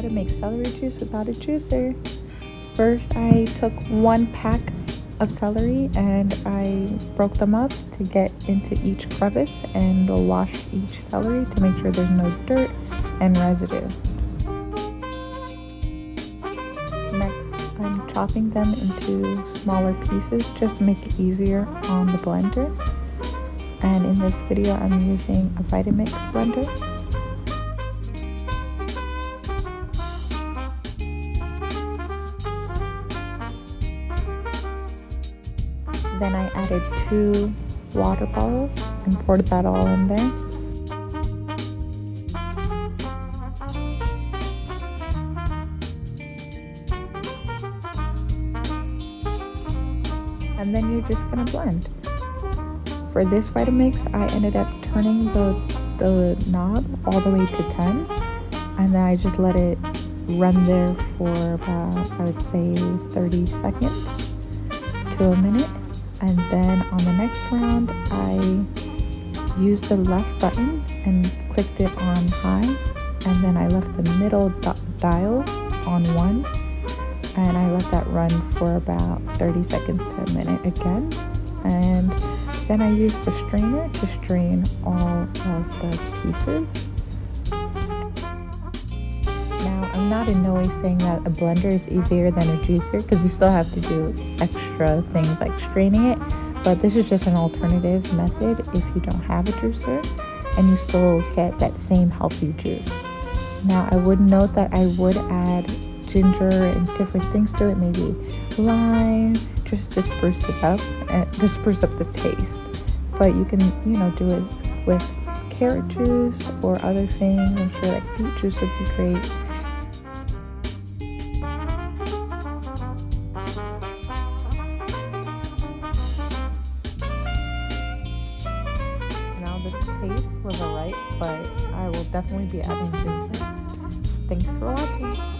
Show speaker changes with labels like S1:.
S1: to make celery juice without a juicer. First, I took 1 pack of celery and I broke them up to get into each crevice and wash each celery to make sure there's no dirt and residue. Next, I'm chopping them into smaller pieces just to make it easier on the blender. And in this video, I'm using a Vitamix blender. Then I added 2 water bottles and poured that all in there. And then you're just gonna blend. For this Vitamix, I ended up turning the knob all the way to 10, and then I just let it run there for about, I would say, 30 seconds to a minute. And then on the next round, I used the left button and clicked it on high, and then I left the middle dial on 1, and I let that run for about 30 seconds to a minute again. And then I used the strainer to strain all of the pieces. Now, I'm not in no way saying that a blender is easier than a juicer, because you still have to do extra things like straining it, but this is just an alternative method if you don't have a juicer, and you still get that same healthy juice. Now, I would note that I would add ginger and different things to it, maybe lime, just to spruce it up and to spruce up the taste. But you can, do it with carrot juice or other things. I'm sure that beet juice would be great. Now the taste was alright, but I will definitely be adding ginger. Thanks for watching.